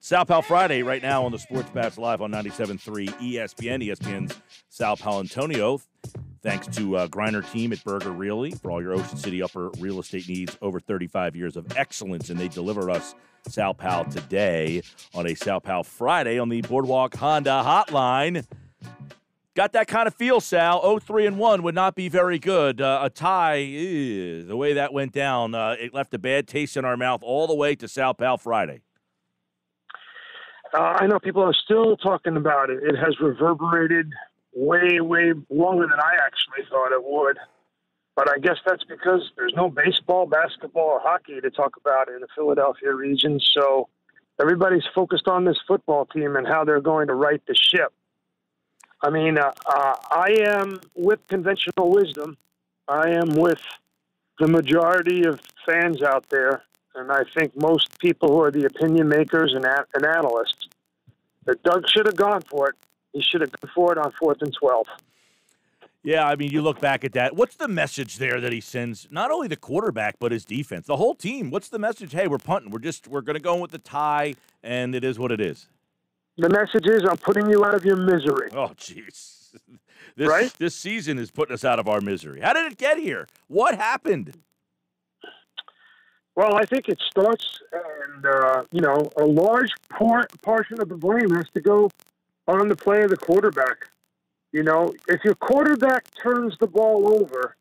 Sal Pal Friday right now on the Sports Bash Live on 97.3 ESPN. ESPN's Sal Paolantonio. Thanks to Griner Team at Burger Really for all your Ocean City upper real estate needs. Over 35 years of excellence, and they deliver us Sal Pal today on a Sal Pal Friday on the Boardwalk Honda Hotline. Got that kind of feel, Sal. 0-3-1 would not be very good. A tie, the way that went down, it left a bad taste in our mouth all the way to Sal Pal Friday. I know people are still talking about it. It has reverberated way, way longer than I actually thought it would. But I guess that's because there's no baseball, basketball, or hockey to talk about in the Philadelphia region. So everybody's focused on this football team and how they're going to right the ship. I mean, I am with conventional wisdom. I am with the majority of fans out there. And I think most people who are the opinion makers and analysts, that Doug should have gone for it. He should have gone for it on 4th and 12. Yeah, I mean, you look back at that. What's the message there that he sends? Not only the quarterback, but his defense, the whole team. What's the message? Hey, we're punting. We're going to go with the tie, and it is what it is. The message is, I'm putting you out of your misery. Oh, jeez. Right? This season is putting us out of our misery. How did it get here? What happened? Well, I think it starts, and, a large portion of the blame has to go on the play of the quarterback. You know, if your quarterback turns the ball over,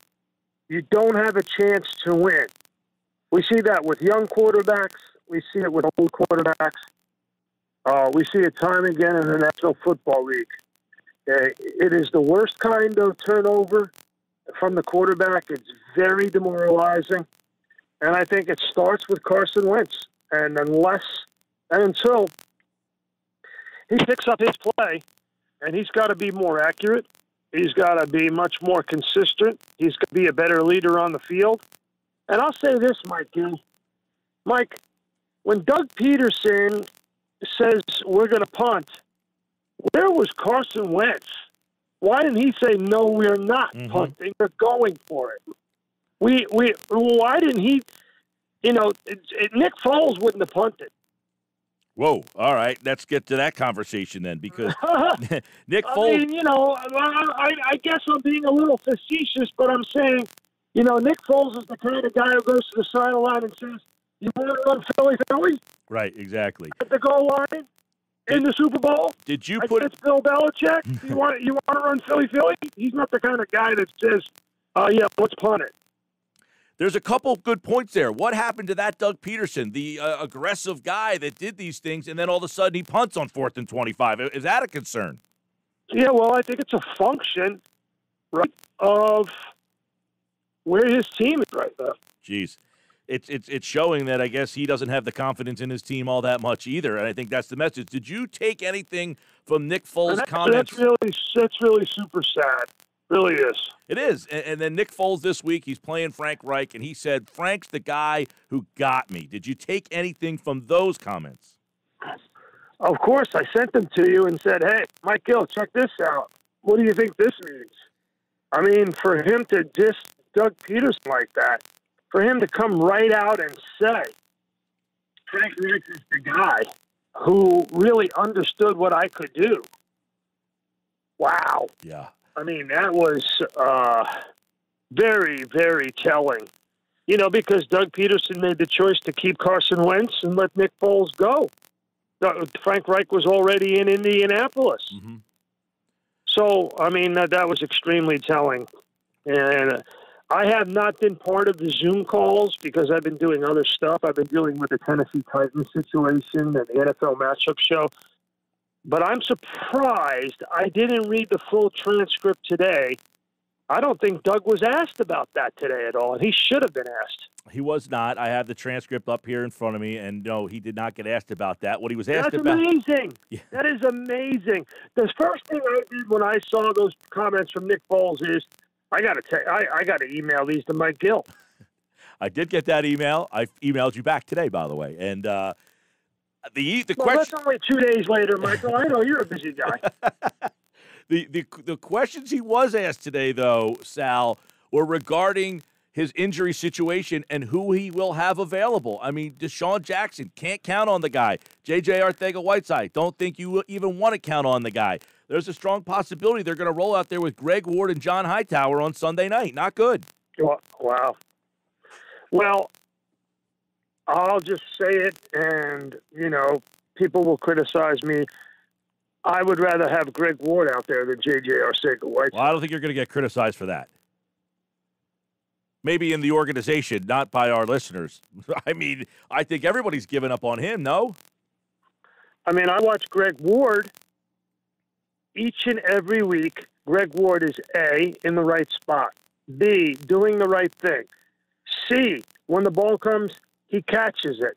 you don't have a chance to win. We see that with young quarterbacks. We see it with old quarterbacks. We see it time and again in the National Football League. It is the worst kind of turnover from the quarterback. It's very demoralizing. And I think it starts with Carson Wentz. And until he picks up his play, and he's got to be more accurate, he's got to be much more consistent, he's got to be a better leader on the field. And I'll say this, Mike Gill. Mike, when Doug Pederson says we're going to punt, where was Carson Wentz? Why didn't he say, no, we're not punting, we're going for it? Why didn't he, Nick Foles wouldn't have punted. Whoa, all right, let's get to that conversation then, because Nick Foles... I mean, I guess I'm being a little facetious, but I'm saying, Nick Foles is the kind of guy who goes to the sideline and says, you want to run Philly? Right, exactly. At the goal line in the Super Bowl? Did you put it? Bill Belichick? You want to run Philly? He's not the kind of guy that says, yeah, let's punt it. There's a couple good points there. What happened to that Doug Pederson, the aggressive guy that did these things, and then all of a sudden he punts on 4th and 25? Is that a concern? Yeah, well, I think it's a function, right, of where his team is right now. Jeez. It's showing that I guess he doesn't have the confidence in his team all that much either, and I think that's the message. Did you take anything from Nick Foles' comments? That's really super sad. Really is. It is. And then Nick Foles this week, he's playing Frank Reich, and he said, Frank's the guy who got me. Did you take anything from those comments? Of course. I sent them to you and said, hey, Mike Gill, check this out. What do you think this means? I mean, for him to diss Doug Pederson like that, for him to come right out and say, Frank Reich is the guy who really understood what I could do. Wow. Yeah. I mean, that was very, very telling. Because Doug Pederson made the choice to keep Carson Wentz and let Nick Foles go. Frank Reich was already in Indianapolis. Mm-hmm. So, I mean, that was extremely telling. And I have not been part of the Zoom calls because I've been doing other stuff. I've been dealing with the Tennessee Titans situation and the NFL matchup show. But I'm surprised I didn't read the full transcript today. I don't think Doug was asked about that today at all, and he should have been asked. He was not. I have the transcript up here in front of me, and no, he did not get asked about that. What he was asked about... That's amazing. Yeah. That is amazing. The first thing I did when I saw those comments from Nick Foles is, I got to email these to Mike Gill. I did get that email. I emailed you back today, by the way, and... The well, question. That's only 2 days later, Michael. I know you're a busy guy. The questions he was asked today, though, Sal, were regarding his injury situation and who he will have available. I mean, Deshaun Jackson, can't count on the guy. J.J. Arcega-Whiteside, don't think you even want to count on the guy. There's a strong possibility they're going to roll out there with Greg Ward and John Hightower on Sunday night. Not good. Wow. Well, I'll just say it, and, people will criticize me. I would rather have Greg Ward out there than J.J. Arcega-Whiteside. Well, I don't think you're going to get criticized for that. Maybe in the organization, not by our listeners. I mean, I think everybody's given up on him, no? I mean, I watch Greg Ward each and every week. Greg Ward is A, in the right spot. B, doing the right thing. C, when the ball comes, he catches it.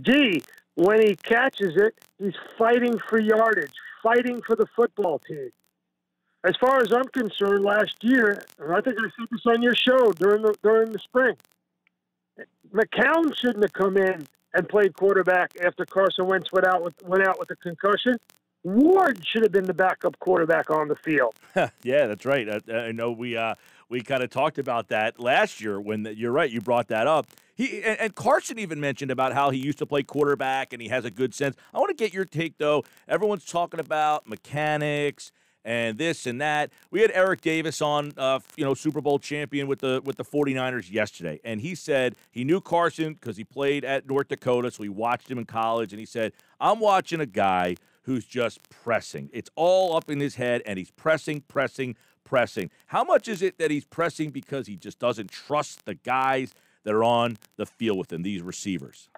D, when he catches it, he's fighting for yardage, fighting for the football team. As far as I'm concerned, last year, and I think I said this on your show during the spring, McCown shouldn't have come in and played quarterback after Carson Wentz went out with a concussion. Ward should have been the backup quarterback on the field. Yeah, that's right. I know we kind of talked about that last year when you're right. You brought that up. And Carson even mentioned about how he used to play quarterback and he has a good sense. I want to get your take, though. Everyone's talking about mechanics and this and that. We had Eric Davis on, Super Bowl champion with the 49ers yesterday, and he said he knew Carson because he played at North Dakota, so he watched him in college, and he said, I'm watching a guy who's just pressing. It's all up in his head, and he's pressing. How much is it that he's pressing because he just doesn't trust the guys that are on the field with him, these receivers?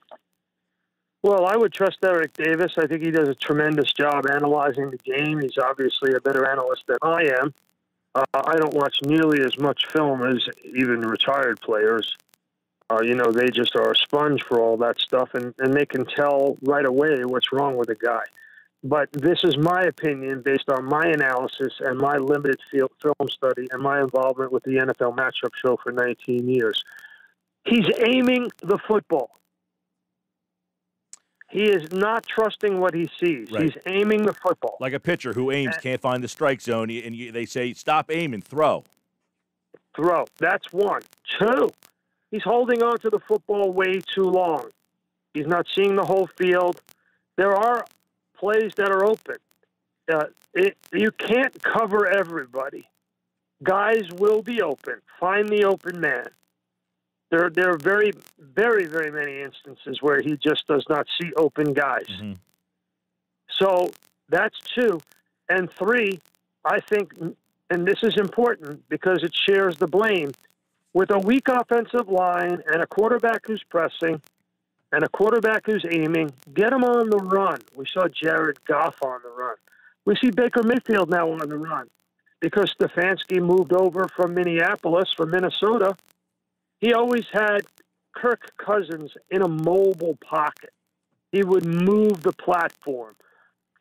Well, I would trust Eric Davis. I think he does a tremendous job analyzing the game. He's obviously a better analyst than I am. I don't watch nearly as much film as even retired players. They just are a sponge for all that stuff, and they can tell right away what's wrong with a guy. But this is my opinion based on my analysis and my limited film study and my involvement with the NFL Matchup Show for 19 years. He's aiming the football. He is not trusting what he sees. Right. He's aiming the football. Like a pitcher who aims, can't find the strike zone, and they say, stop aiming, throw. Throw. That's one. Two, he's holding on to the football way too long. He's not seeing the whole field. There are plays that are open. You can't cover everybody. Guys will be open. Find the open man. There are very, very, very many instances where he just does not see open guys. Mm-hmm. So that's two. And three, I think, and this is important because it shares the blame, with a weak offensive line and a quarterback who's pressing and a quarterback who's aiming, get him on the run. We saw Jared Goff on the run. We see Baker Mayfield now on the run because Stefanski moved over from Minnesota. He always had Kirk Cousins in a mobile pocket. He would move the platform.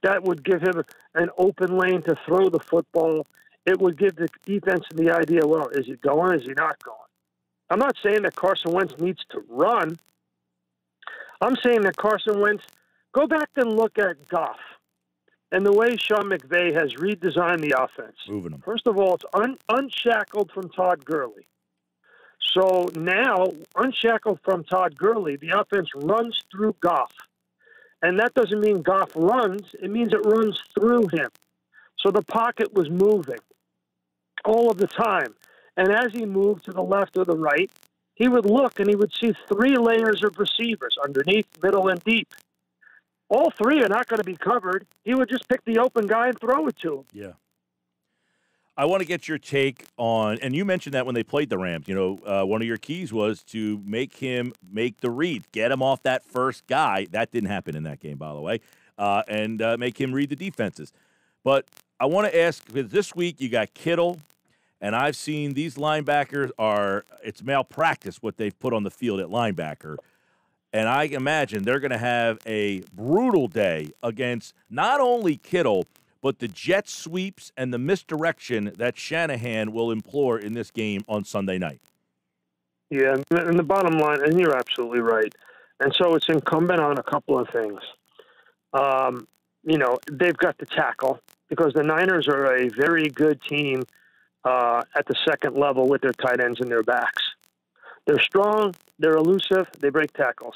That would give him an open lane to throw the football. It would give the defense the idea, well, is he going? Is he not going? I'm not saying that Carson Wentz needs to run. I'm saying that Carson Wentz, go back and look at Goff and the way Sean McVay has redesigned the offense. Moving him. First of all, it's unshackled from Todd Gurley. So now, unshackled from Todd Gurley, the offense runs through Goff. And that doesn't mean Goff runs. It means it runs through him. So the pocket was moving all of the time. And as he moved to the left or the right, he would look and he would see three layers of receivers, underneath, middle, and deep. All three are not going to be covered. He would just pick the open guy and throw it to him. Yeah. I want to get your take on, and you mentioned that when they played the Rams, one of your keys was to make him make the read, get him off that first guy. That didn't happen in that game, by the way, and make him read the defenses. But I want to ask, because this week you got Kittle, and I've seen these linebackers it's malpractice what they've put on the field at linebacker. And I imagine they're going to have a brutal day against not only Kittle, but the jet sweeps and the misdirection that Shanahan will employ in this game on Sunday night. Yeah, and the bottom line, and you're absolutely right. And so it's incumbent on a couple of things. They've got to tackle because the Niners are a very good team at the second level with their tight ends and their backs. They're strong, they're elusive, they break tackles.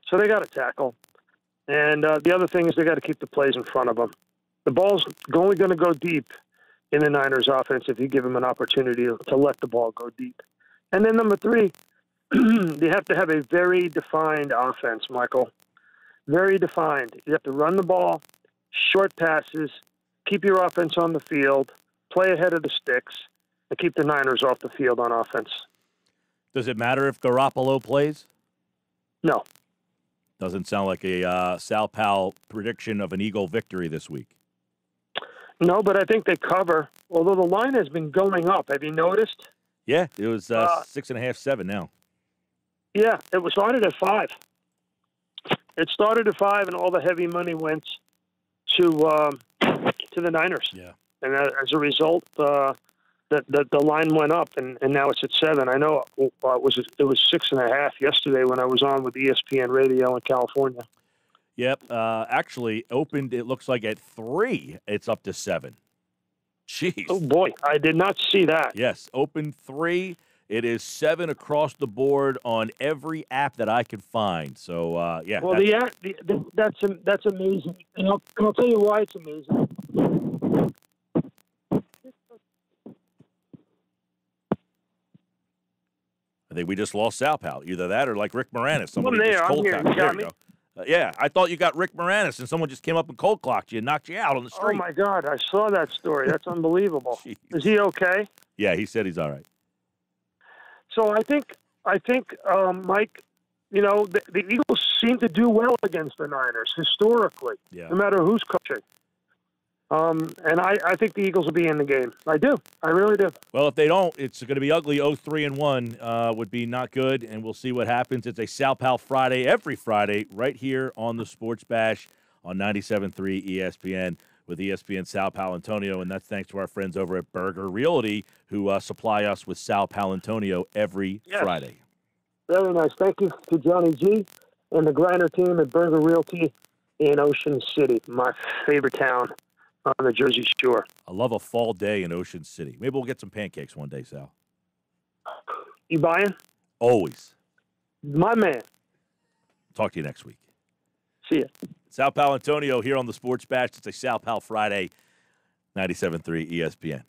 So they got to tackle. And the other thing is they got to keep the plays in front of them. The ball's only going to go deep in the Niners offense if you give them an opportunity to let the ball go deep. And then number 3, they have to have a very defined offense, Michael. Very defined. You have to run the ball, short passes, keep your offense on the field, play ahead of the sticks, and keep the Niners off the field on offense. Does it matter if Garoppolo plays? No. Doesn't sound like a Sal Pal prediction of an Eagle victory this week. No, but I think they cover, although the line has been going up. Have you noticed? Yeah, it was 6.5, 7 now. Yeah, it was started at 5. It started at 5, and all the heavy money went to the Niners. Yeah. And as a result, the line went up, and now it's at 7. I know it was 6.5 yesterday when I was on with ESPN Radio in California. Yep. Actually, opened, it looks like at 3, it's up to 7. Jeez. Oh, boy. I did not see that. Yes. Open 3. It is 7 across the board on every app that I can find. So, yeah. Well, that's amazing. And I'll tell you why it's amazing. I think we just lost Sal Pal. Either that or like Rick Moranis. Somebody I'm there. just I'm cold here. cocked. You got There me? go. Yeah, I thought you got Rick Moranis and someone just came up and cold clocked you and knocked you out on the Oh, street. my God. I saw that story. That's unbelievable. Jeez. Is he okay? Yeah, he said he's all right. So I think, Mike, you know, the Eagles seem to do well against the Niners historically, Yeah. no matter who's coaching. And I think the Eagles will be in the game. I do. I really do. Well, if they don't, it's going to be ugly. 0-3-1 would be not good, and we'll see what happens. It's a Sal Pal Friday, every Friday, right here on the Sports Bash on 97.3 ESPN with ESPN Sal Paolantonio, and that's thanks to our friends over at Burger Realty who supply us with Sal Paolantonio every Friday. Very nice. Thank you to Johnny G and the Griner team at Burger Realty in Ocean City, my favorite town on the Jersey Shore. I love a fall day in Ocean City. Maybe we'll get some pancakes one day, Sal. You buying? Always. My man. Talk to you next week. See ya. Sal Paolantonio here on the Sports Bash. It's a Sal Pal Friday, 97.3 ESPN.